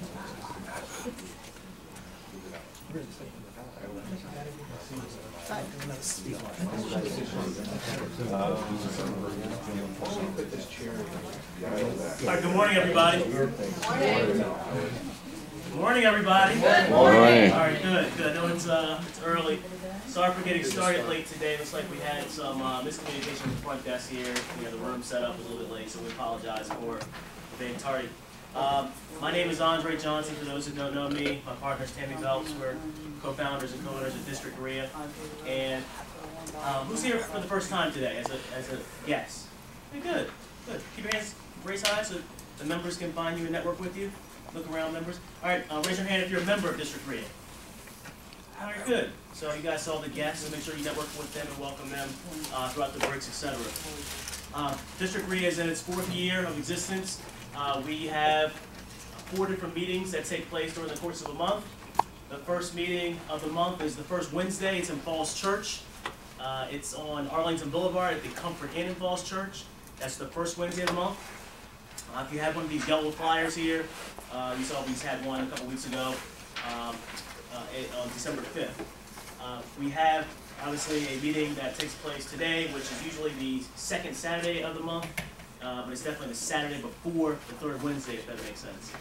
All right, good morning, everybody. Good morning, everybody. Good morning. All right, good. I know it's early. Sorry for getting started late today. Looks like we had some miscommunication with the front desk here. The room set up a little bit late, so we apologize for being tardy. My name is Andre Johnson. For those who don't know me, my partner is Tammy Phelps. We're co-founders and co-owners of District REI. And who's here for the first time today as a guest? Okay, good. Keep your hands raised high so the members can find you and network with you. Look around, members. All right, raise your hand if you're a member of District REI. All right, good. So you guys saw the guests, so make sure you network with them and welcome them throughout the breaks, etc. District REI is in its 4th year of existence. We have 4 different meetings that take place during the course of a month. The first meeting of the month is the first Wednesday. It's in Falls Church. It's on Arlington Boulevard at the Comfort Inn in Falls Church. That's the first Wednesday of the month. If you have one of these yellow flyers here, you saw we had one a couple weeks ago on December 5th. We have, obviously, a meeting that takes place today, which is usually the 2nd Saturday of the month, but it's definitely the Saturday before the 3rd Wednesday, if that makes sense.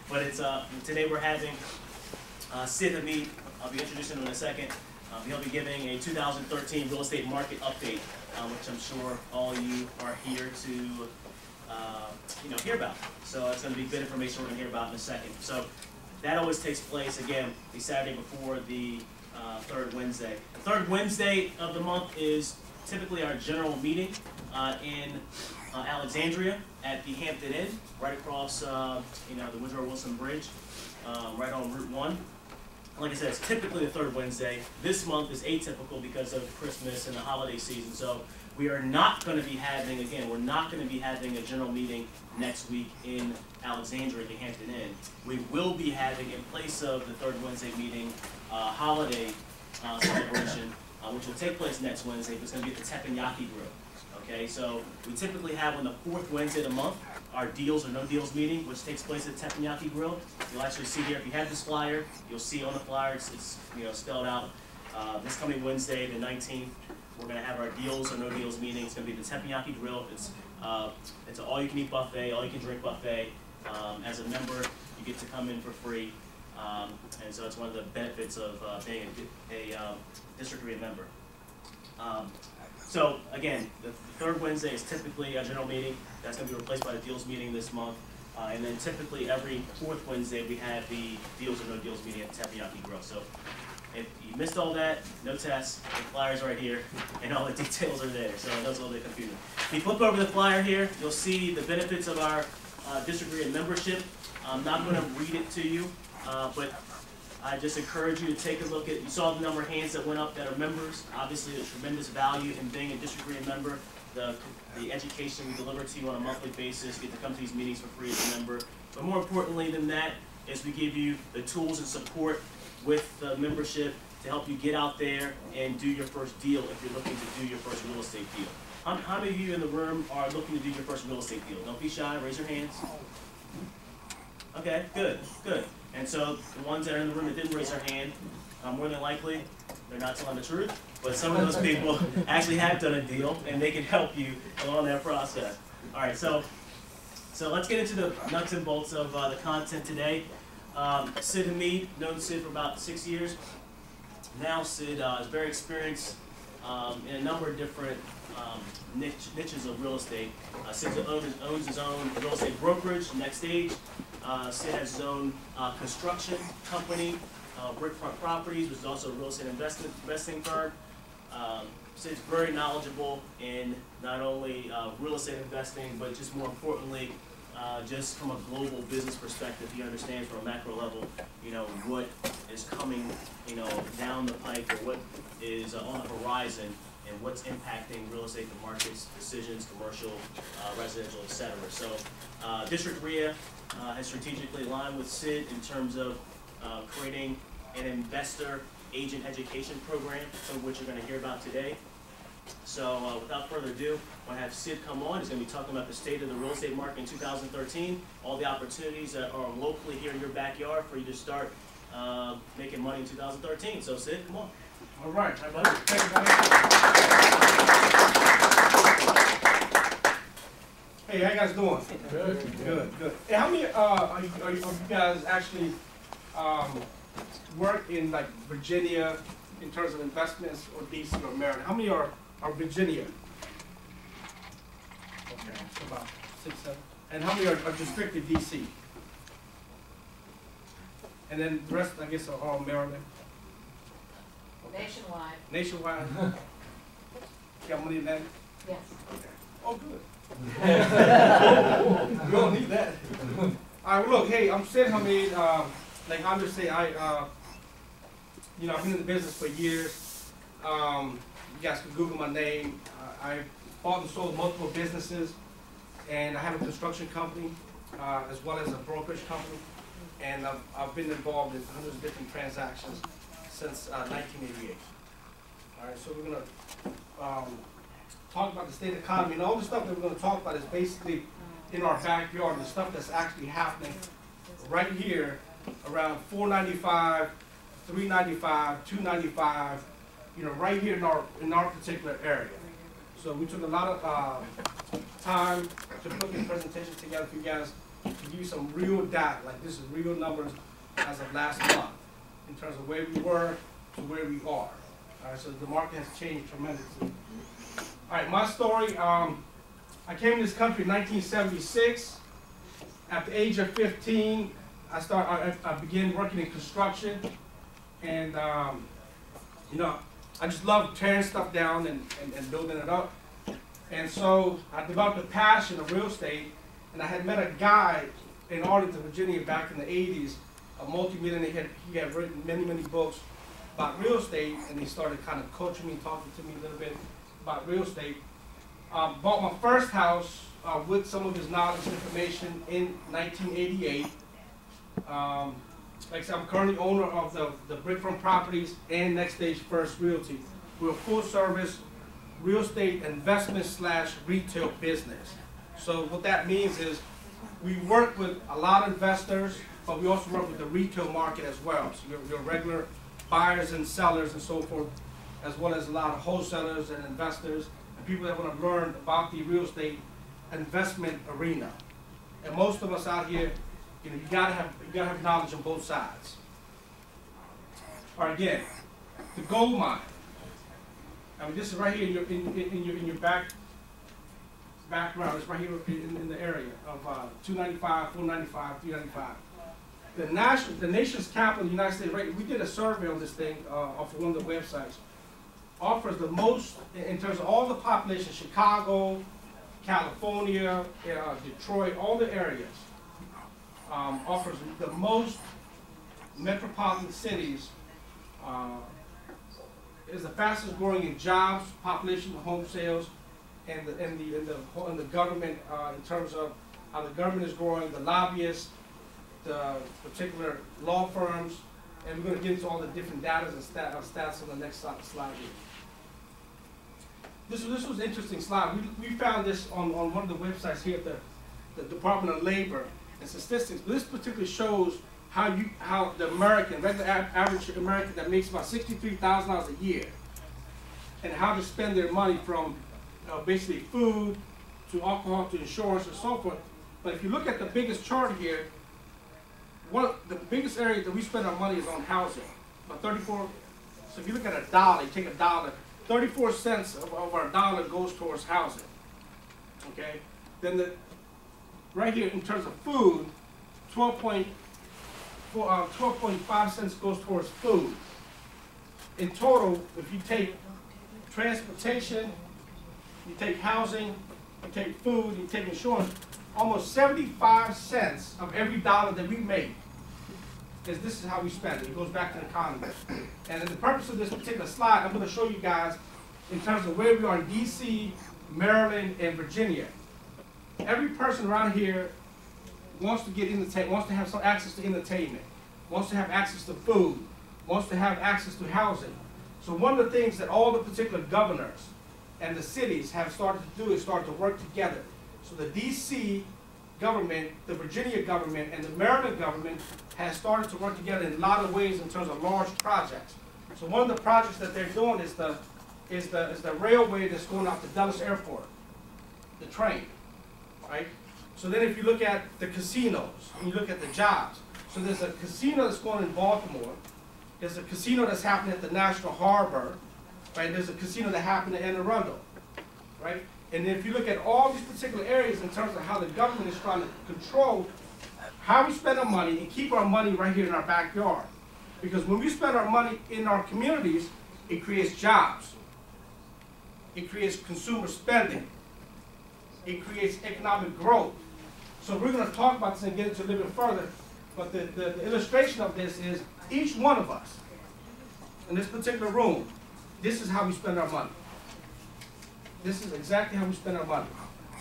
But it's today we're having Sid Hameed. I'll be introducing him in a second. He'll be giving a 2013 real estate market update, which I'm sure all you are here to hear about. So it's going to be good information we're going to hear about in a second. So that always takes place, again, the Saturday before the 3rd Wednesday. The 3rd Wednesday of the month is typically our general meeting in Alexandria at the Hampton Inn, right across the Woodrow Wilson Bridge, right on Route 1. Like I said, it's typically the 3rd Wednesday. This month is atypical because of Christmas and the holiday season. So we are not going to be having, we're not going to be having a general meeting next week in Alexandria at the Hampton Inn. We will be having, in place of the 3rd Wednesday meeting, holiday celebration, which will take place next Wednesday, but it's going to be at the Teppanyaki Grill. Okay, so we typically have on the 4th Wednesday of the month our deals or no deals meeting, which takes place at the Teppanyaki Grill. You'll actually see here, if you have this flyer, you'll see on the flyer, it's spelled out. This coming Wednesday, the 19th, we're going to have our deals or no deals meeting. It's going to be the Teppanyaki Grill. It's an all-you-can-eat buffet, all-you-can-drink buffet. As a member, you get to come in for free, and so it's one of the benefits of being a District REI member. So again, the 3rd Wednesday is typically a general meeting. That's going to be replaced by the deals meeting this month. And then typically every 4th Wednesday we have the deals or no deals meeting at the Teppanyaki Grill. So if you missed all that, no tests, the flyer's right here, and all the details are there. So that's a little bit confusing. If you flip over the flyer here, you'll see the benefits of our District REI membership. I'm not going to read it to you, but I just encourage you to take a look at, you saw the number of hands that went up that are members. Obviously, there's tremendous value in being a District REI member. The education we deliver to you on a monthly basis, you get to come to these meetings for free as a member. But more importantly than that is we give you the tools and support with the membership to help you get out there and do your first deal if you're looking to do your first real estate deal. How many of you in the room are looking to do your first real estate deal? Don't be shy, raise your hands. Okay, good. And so the ones that are in the room that didn't raise their hand, more than likely, they're not telling the truth, but some of those people actually have done a deal, and they can help you along that process. All right, so let's get into the nuts and bolts of the content today. Sid Hameed, known Sid for about 6 years. Now Sid is very experienced in a number of different niches of real estate. Sid owns his own real estate brokerage, Next Stage. Sid has his own construction company, Brickfront Properties, which is also a real estate investing firm. Sid's very knowledgeable in not only real estate investing, but just more importantly, just from a global business perspective, he understands from a macro level, what is coming, down the pike, or what is on the horizon, and what's impacting real estate, the markets, decisions, commercial, residential, etc. So, District REI has strategically aligned with Sid in terms of creating an investor agent education program, some of which you're going to hear about today. So without further ado, I want to have Sid come on. He's going to be talking about the state of the real estate market in 2013, all the opportunities that are locally here in your backyard for you to start making money in 2013. So Sid, come on. All right, hi buddy. Thank you, hey, how you guys doing? Good. Good. Hey, how many are you guys actually work in like Virginia in terms of investments, or DC or Maryland? How many are Virginia? Okay, so about 6, 7. And how many are just strictly DC? And then the rest, I guess, are all Maryland. Okay. Nationwide. Nationwide. You got money in that? Yes. Okay. Oh, good. We don't need that. All right, well, look, hey, I'm Sid Hameed. Like Andre say, you know, I've been in the business for years. You guys can Google my name. I bought and sold multiple businesses, and I have a construction company as well as a brokerage company, and I've been involved in hundreds of different transactions since 1988. All right, so we're gonna talk about the state economy, and all the stuff that we're gonna talk about is basically in our backyard, the stuff that's actually happening right here around 495, 395, 295, you know, right here in our particular area. So we took a lot of time to put this presentation together for you guys to give you some real data, like this is real numbers as of last month in terms of where we were to where we are. All right, so the market has changed tremendously. All right, my story, I came to this country in 1976. At the age of 15, I began working in construction, and you know, I just love tearing stuff down and building it up. And so I developed a passion of real estate, and I had met a guy in Arlington, Virginia back in the 80s, a multi-millionaire. He had written many books about real estate, and he started kind of coaching me, talking to me a little bit about real estate. Bought my first house with some of his knowledge and information in 1988. Like I said, I'm currently owner of the Brickfront properties and Next Stage First Realty. We're a full service real estate investment / retail business. So what that means is we work with a lot of investors, but we also work with the retail market as well. So your regular buyers and sellers and so forth, as well as a lot of wholesalers and investors and people that want to learn about the real estate investment arena. And most of us out here, you know, you gotta have knowledge on both sides. All right, again, the gold mine. I mean, this is right here in your background. It's right here in the area of 295, 495, 395. The nation's capital, the United States. Right, we did a survey on this thing off of one of the websites. Offers the most in terms of all the population: Chicago, California, Detroit, all the areas. Offers the most metropolitan cities, is the fastest growing in jobs, population, home sales, and the government in terms of how the government is growing, the lobbyists, the particular law firms, and we're going to get into all the different data and stats on the next slide here. This was an interesting slide. We found this on one of the websites here at the Department of Labor and Statistics. But this particularly shows how the American, regular average American that makes about $63,000 a year, and how to spend their money from basically food to alcohol to insurance and so forth. But if you look at the biggest chart here, the biggest area that we spend our money is on housing. About 34. So if you look at a dollar, you take a dollar, 34 cents of our dollar goes towards housing. Okay. Then right here in terms of food, 12.5 cents goes towards food. In total, if you take transportation, you take housing, you take food, you take insurance, almost 75 cents of every dollar that we make, because this is how we spend it. It goes back to the economy. And the purpose of this particular slide, I'm going to show you guys in terms of where we are in DC, Maryland, and Virginia. Every person around here wants to get wants to have some access to entertainment, wants to have access to food, wants to have access to housing. So one of the things that all the particular governors and the cities have started to do is start to work together. So the DC government, the Virginia government, and the Maryland government has started to work together in a lot of ways in terms of large projects. So one of the projects that they're doing is the railway that's going out to Dulles Airport, the train, right? So then if you look at the casinos, and you look at the jobs, so there's a casino that's going in Baltimore, there's a casino that's happening at the National Harbor, right? There's a casino that happened in Anne Arundel, right? And if you look at all these particular areas in terms of how the government is trying to control how we spend our money and keep our money right here in our backyard. Because when we spend our money in our communities, it creates jobs. It creates consumer spending. It creates economic growth. So we're going to talk about this and get into a little bit further. But the illustration of this is each one of us in this particular room, this is how we spend our money. This is exactly how we spend our money.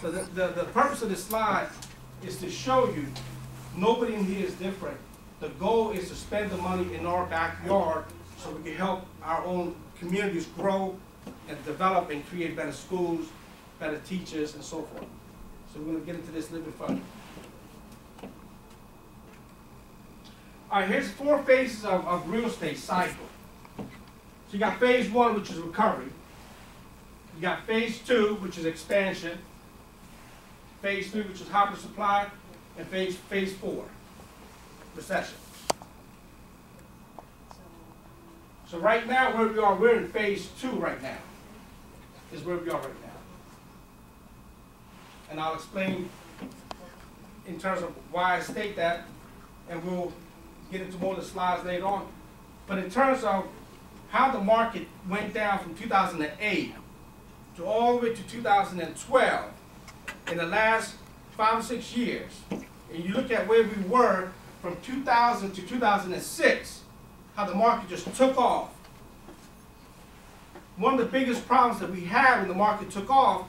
So the purpose of this slide is to show you nobody in here is different. The goal is to spend the money in our backyard so we can help our own communities grow and develop and create better schools, better teachers, and so forth. So we're going to get into this a little bit further. All right, here's 4 phases of real estate cycle. So you got phase 1, which is recovery. You got phase 2, which is expansion. Phase 3, which is hyper supply, and phase 4, recession. So right now, where we are, we're in phase 2 right now. Is where we are right now. And I'll explain in terms of why I state that, and we'll get into more of the slides later on. But in terms of how the market went down from 2008 to all the way to 2012, in the last 5 or 6 years, and you look at where we were from 2000 to 2006, how the market just took off. One of the biggest problems that we had when the market took off,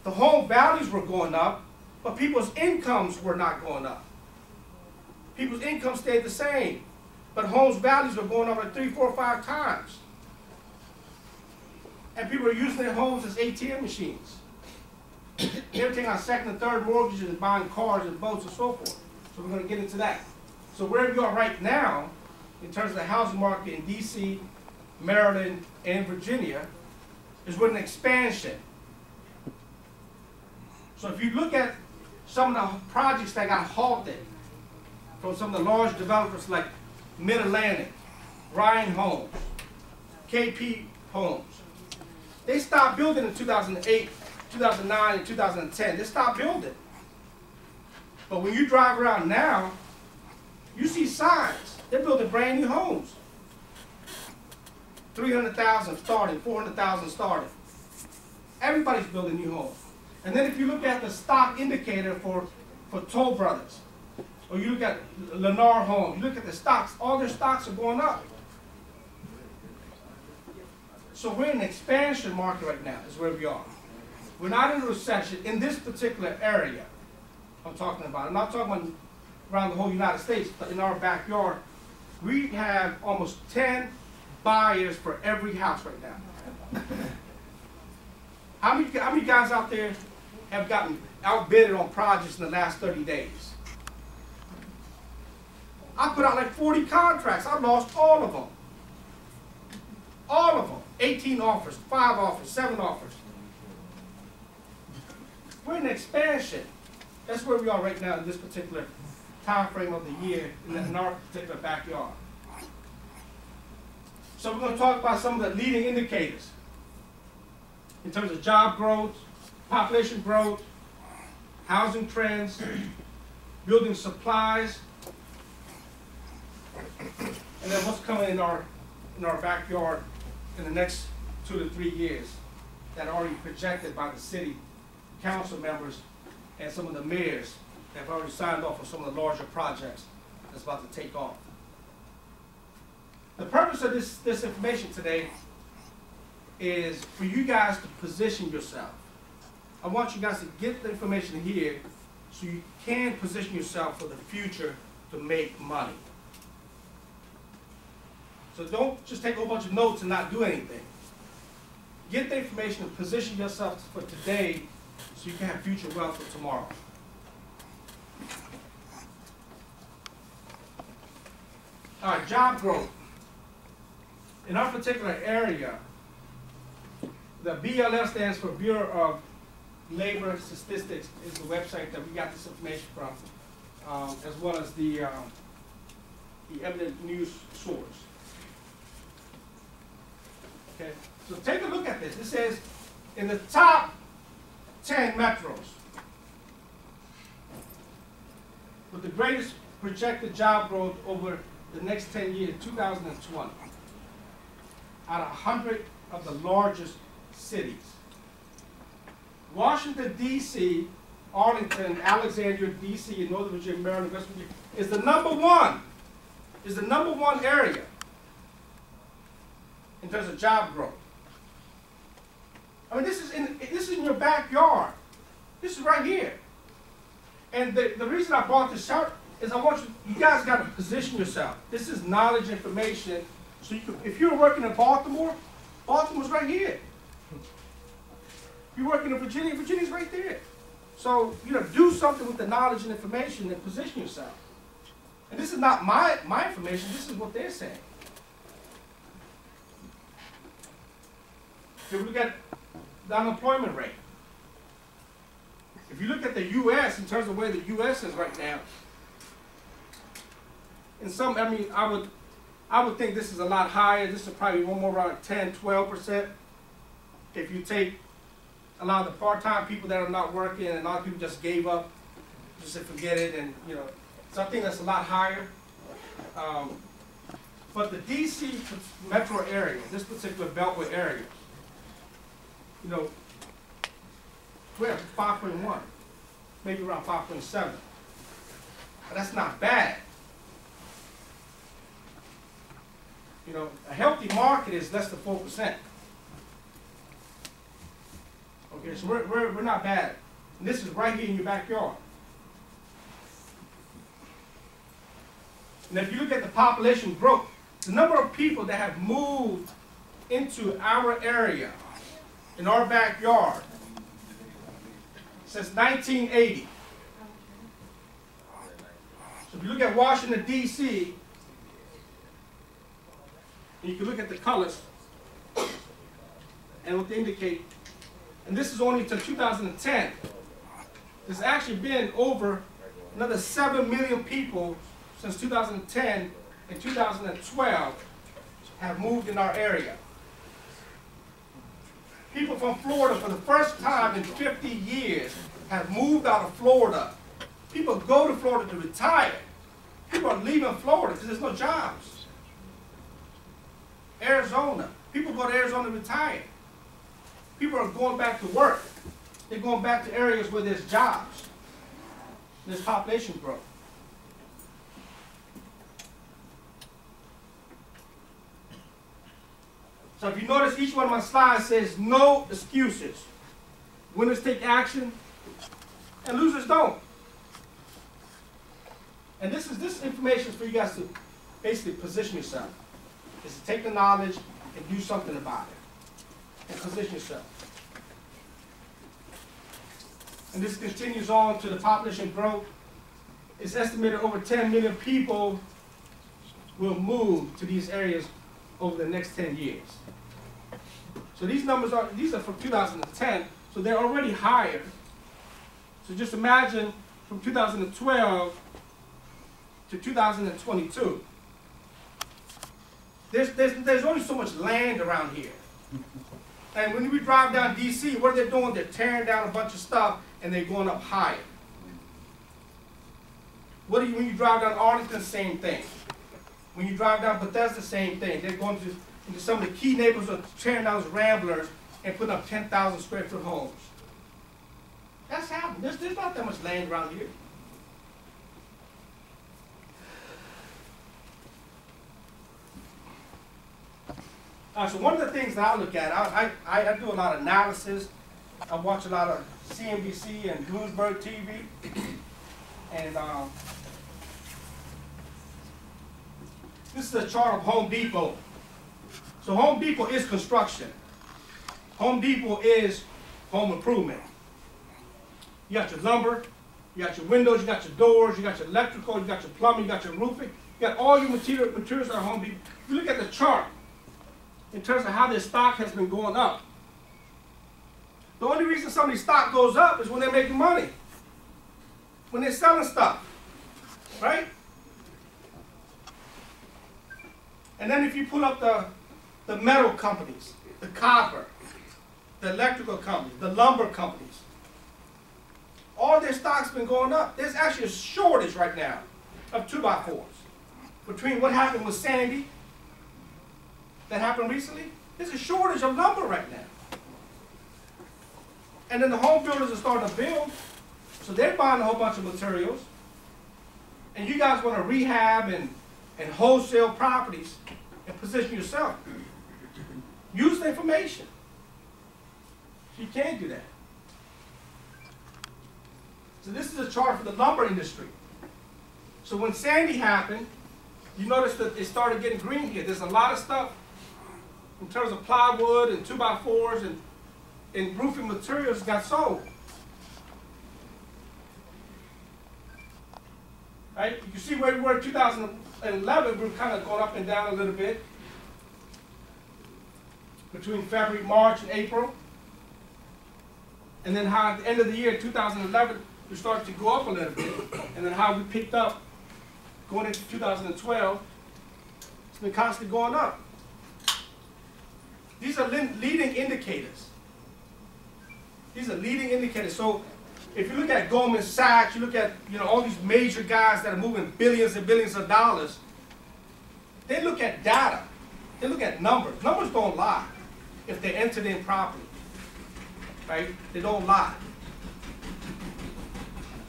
the home values were going up, but people's incomes were not going up. People's income stayed the same, but homes values were going up like 3, 4, 5 times. And people were using their homes as ATM machines. They were taking out second and third mortgages and buying cars and boats and so forth. So we're going to get into that. So where we are right now, in terms of the housing market in DC, Maryland, and Virginia, is with an expansion. So if you look at some of the projects that got halted from some of the large developers like Mid-Atlantic, Ryan Homes, KP Homes, they stopped building in 2008, 2009, and 2010. They stopped building. But when you drive around now, you see signs. They're building brand new homes. 300,000 starting, 400,000 starting. Everybody's building new homes. And then if you look at the stock indicator for Toll Brothers, or you look at Lennar Homes, you look at the stocks, all their stocks are going up. So we're in an expansion market right now, is where we are. We're not in a recession in this particular area I'm talking about. I'm not talking about around the whole United States, but in our backyard, we have almost 10 buyers for every house right now. How many guys out there have gotten outbidded on projects in the last 30 days? I put out like 40 contracts. I lost all of them. All of them. 18 offers, 5 offers, 7 offers. We're in expansion. That's where we are right now in this particular time frame of the year in our particular backyard. So we're going to talk about some of the leading indicators in terms of job growth, population growth, housing trends, building supplies, and then what's coming in our backyard in the next 2 to 3 years that are already projected by the city council members and some of the mayors that have already signed off on some of the larger projects that's about to take off. The purpose of this information today is for you guys to position yourself. I want you guys to get the information here so you can position yourself for the future to make money. So don't just take a whole bunch of notes and not do anything. get the information and position yourself for today so you can have future wealth for tomorrow. All right, job growth. In our particular area, the BLS stands for Bureau of Labor Statistics, is the website that we got this information from, as well as the evident news source. Okay, so take a look at this. It says in the top 10 metros with the greatest projected job growth over the next 10 years, 2020, out of 100 of the largest cities. Washington, D.C., Arlington, Alexandria, D.C., and Northern Virginia, Maryland, West Virginia is the number one area in terms of job growth. I mean, this is in your backyard. This is right here. And the reason I brought this out is I want you guys got to position yourself. This is knowledge, information. So you can, if you're working in Baltimore, Baltimore's right here. If you're working in Virginia, Virginia's right there. So, do something with the knowledge and information and position yourself. And this is not my information, this is what they're saying. If we look at the unemployment rate, if you look at the U.S. in terms of where the U.S. is right now, I would think this is a lot higher. This is probably one more around 10, 12%. If you take a lot of the part-time people that are not working, and a lot of people just gave up, just to forget it, and so I think that's a lot higher. But the D.C. metro area, this particular Beltway area, we're at 5.1, maybe around 5.7. But that's not bad. A healthy market is less than 4%. Okay, so we're not bad. And this is right here in your backyard. And if you look at the population growth, the number of people that have moved into our area, in our backyard, since 1980. So if you look at Washington, D.C., you can look at the colors and what they indicate. And this is only until 2010. There's actually been over another 7 million people since 2010 and 2012 have moved in our area. People from Florida, for the first time in 50 years, have moved out of Florida. People go to Florida to retire. People are leaving Florida because there's no jobs. Arizona. People go to Arizona to retire. People are going back to work. They're going back to areas where there's jobs. There's population growth. So if you notice, each one of my slides says no excuses. Winners take action, and losers don't. And this information is for you guys to basically position yourself. Is to take the knowledge and do something about it. And position yourself. And this continues on to the population growth. It's estimated over 10 million people will move to these areas over the next 10 years. So these numbers are from 2010, so they're already higher. So just imagine from 2012 to 2022. There's only so much land around here. And when we drive down D.C., what are they doing? They're tearing down a bunch of stuff and they're going up higher. When you drive down Arlington, same thing. When you drive down Bethesda, same thing. They're going into some of the key neighborhoods, tearing down those ramblers and putting up 10,000 square foot homes. That's happening. There's not that much land around here. So one of the things that I look at, I do a lot of analysis. I watch a lot of CNBC and Bloomberg TV. And this is a chart of Home Depot. So Home Depot is construction. Home Depot is home improvement. You got your lumber, you got your windows, you got your doors, you got your electrical, you got your plumbing, you got your roofing, you got all your materials at Home Depot. If you look at the chart in terms of how their stock has been going up, the only reason somebody's stock goes up is when they're making money, when they're selling stuff, right? And then if you pull up the metal companies, the copper, the electrical companies, the lumber companies, all their stock's been going up. There's actually a shortage right now of 2x4s. Between what happened with Sandy, that happened recently, there's a shortage of lumber right now. And then the home builders are starting to build, so they're buying a whole bunch of materials. And you guys want to rehab and wholesale properties and position yourself. Use the information. You can't do that. So this is a chart for the lumber industry. So when Sandy happened, you notice that it started getting green here. There's a lot of stuff in terms of plywood and 2x4s and roofing materials got sold. Right? You can see where we were in 2011, we were kind of going up and down a little bit between February, March, and April. And then how at the end of the year, 2011, we started to go up a little bit. And then how we picked up going into 2012, it's been constantly going up. These are leading indicators. These are leading indicators. So if you look at Goldman Sachs, you look at all these major guys that are moving billions and billions of dollars, they look at data. They look at numbers. Numbers don't lie if they're entered in properly. Right? They don't lie.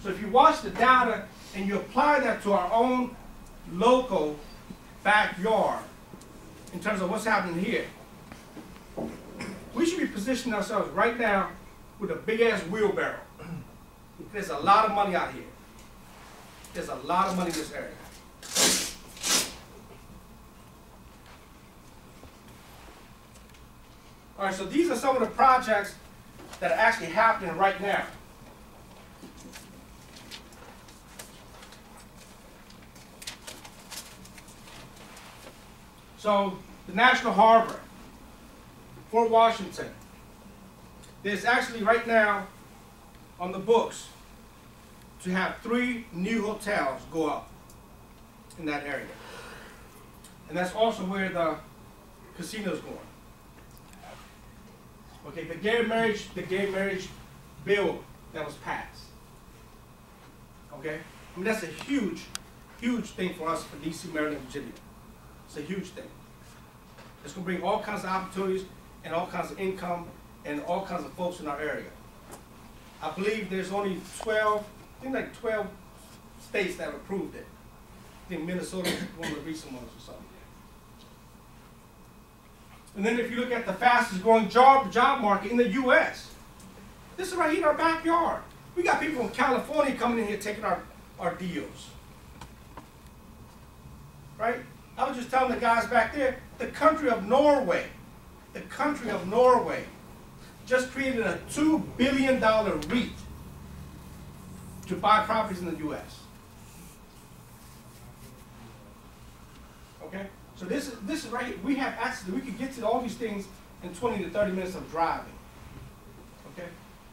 So if you watch the data and you apply that to our own local backyard in terms of what's happening here, we should be positioning ourselves right now with a big-ass wheelbarrow. There's a lot of money out here. There's a lot of money in this area. All right, so these are some of the projects that are actually happening right now. So the National Harbor, Fort Washington, there's actually right now on the books to have 3 new hotels go up in that area. And that's also where the casino's going. Okay, the gay marriage bill that was passed. Okay? I mean, that's a huge, huge thing for us for DC, Maryland, and Virginia. It's a huge thing. It's going to bring all kinds of opportunities and all kinds of income and all kinds of folks in our area. I believe there's only 12 states that have approved it. I think Minnesota is one of the recent ones or something. And then if you look at the fastest growing job market in the U.S., this is right here in our backyard. We got people from California coming in here taking our deals. Right? I was just telling the guys back there, the country of Norway just created a $2 billion REIT to buy properties in the U.S. Okay? So this is right here. We have access to, we can get to all these things in 20 to 30 minutes of driving. Okay?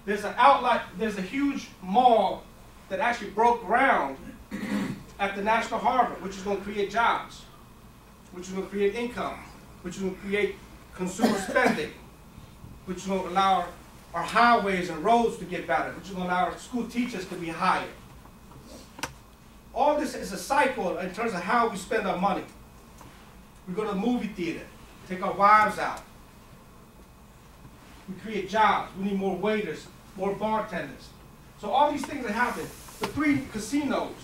There's an outlet, there's a huge mall that actually broke ground at the National Harbor, which is going to create jobs, which is going to create income, which is going to create consumer spending, which is going to allow our highways and roads to get better, which is going to allow our school teachers to be hired. All this is a cycle in terms of how we spend our money. We go to the movie theater, take our wives out. We create jobs. We need more waiters, more bartenders. So all these things are happening. The 3 casinos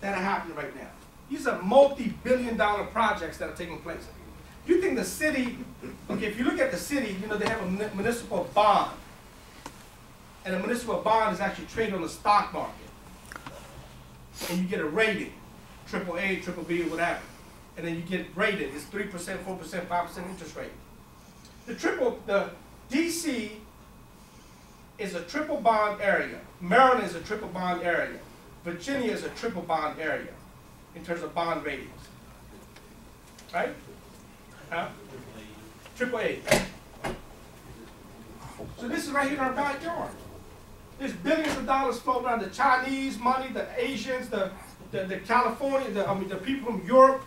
that are happening right now. These are multi-billion-dollar projects that are taking place. You think the city, okay, if you look at the city, they have a municipal bond. And a municipal bond is actually traded on the stock market. And you get a rating, AAA, BBB, or whatever. And then you get rated. It's 3%, 4%, 5% interest rate. the DC is a triple bond area. Maryland is a triple bond area. Virginia is a triple bond area in terms of bond ratings. Right? Huh? Triple A. So this is right here in our backyard. There's billions of dollars floating around. The Chinese money, the Asians, the California, the people from Europe,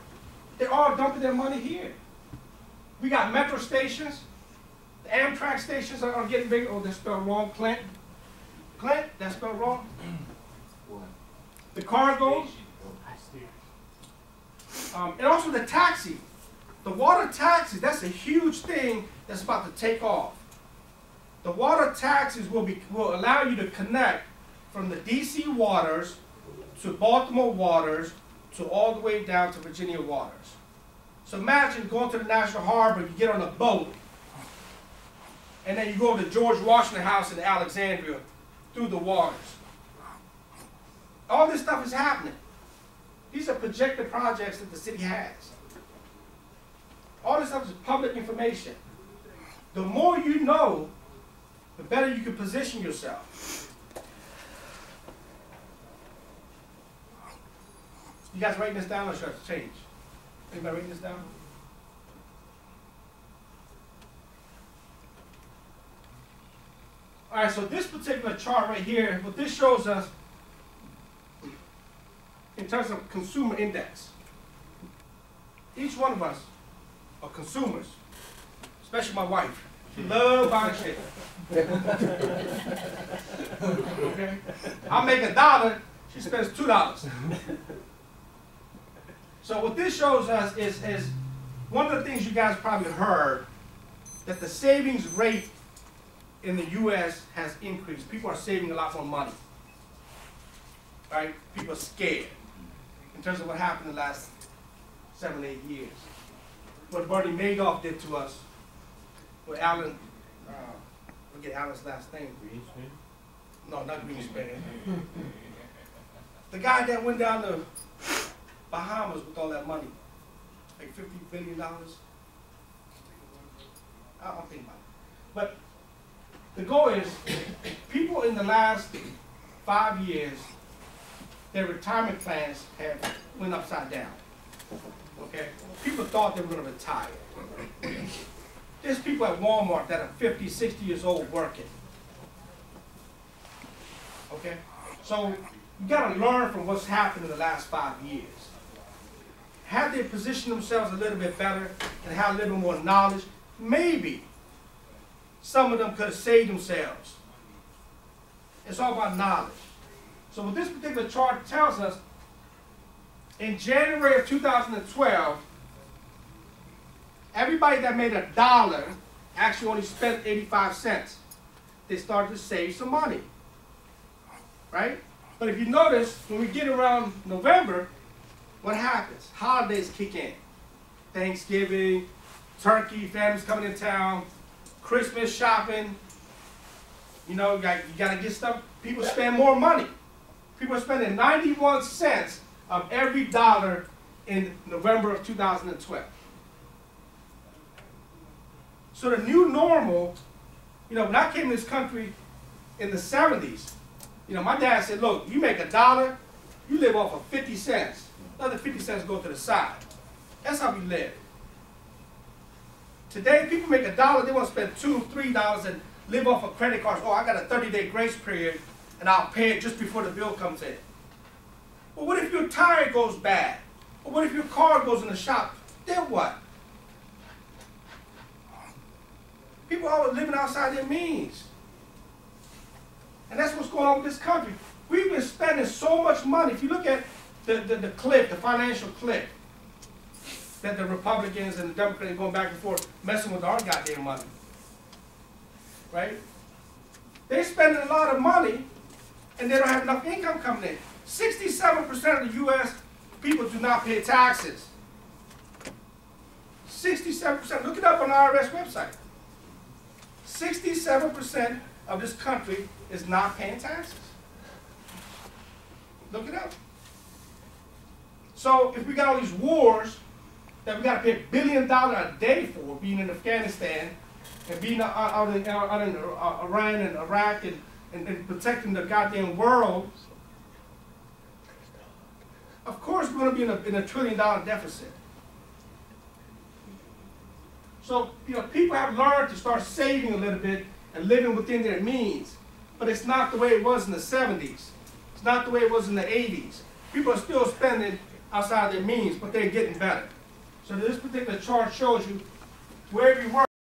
they're all dumping their money here. We got metro stations. The Amtrak stations are getting bigger. Oh, that's spelled wrong. Clint, that's spelled wrong. The cargoes. And also the taxi. The water taxis, that's a huge thing that's about to take off. The water taxis will allow you to connect from the DC waters to Baltimore waters to all the way down to Virginia waters. So imagine going to the National Harbor, you get on a boat, and then you go to George Washington House in Alexandria through the waters. All this stuff is happening. These are projected projects that the city has. All this stuff is public information. The more you know, the better you can position yourself. You guys writing this down or should I change? Anybody writing this down? All right, so this particular chart right here, what this shows us in terms of consumer index. Each one of us are consumers, especially my wife. She loves buying shit. Okay? I make $1, she spends $2. So what this shows us is one of the things you guys probably heard, that the savings rate in the U.S. has increased. People are saving a lot more money. Right? People are scared in terms of what happened in the last 7, 8 years. What Bernie Madoff did to us, what Alan, forget Alan's last name. Greenspan? No, not Greenspan. The guy that went down to Bahamas with all that money, like $50 billion. I don't think about it. But the goal is, people in the last 5 years, their retirement plans have went upside down. Okay? People thought they were going to retire. There's people at Walmart that are 50, 60 years old working. Okay? So you got to learn from what's happened in the last 5 years. Have they positioned themselves a little bit better and have a little bit more knowledge? Maybe some of them could have saved themselves. It's all about knowledge. So what this particular chart tells us, in January of 2012, everybody that made $1 actually only spent 85 cents. They started to save some money, right? But if you notice, when we get around November, what happens? Holidays kick in. Thanksgiving, turkey, families coming in town, Christmas shopping. You know, you got to get stuff. People spend more money. People are spending 91 cents of every dollar in November of 2012. So the new normal, you know, when I came to this country in the 70s, you know, my dad said, look, you make $1, you live off of 50 cents. Another 50 cents go to the side. That's how we live. Today, people make $1, they want to spend $2, $3 and live off of credit cards. Oh, I got a 30-day grace period, and I'll pay it just before the bill comes in. Well, what if your tire goes bad? Or what if your car goes in the shop? Then what? People are living outside their means. And that's what's going on with this country. We've been spending so much money. If you look at the cliff, the financial cliff, that the Republicans and the Democrats are going back and forth messing with our goddamn money. Right? They're spending a lot of money and they don't have enough income coming in. 67% of the U.S. people do not pay taxes. 67%. Look it up on the IRS website. 67% of this country is not paying taxes. Look it up. So if we got all these wars that we got to pay $1 billion a day for, being in Afghanistan, and being out in Iran and Iraq and protecting the goddamn world, of course we're going to be in a $1 trillion deficit. So, you know, people have learned to start saving a little bit and living within their means. But it's not the way it was in the 70s. It's not the way it was in the 80s. People are still spending outside their means, but they're getting better. So this particular chart shows you wherever you work.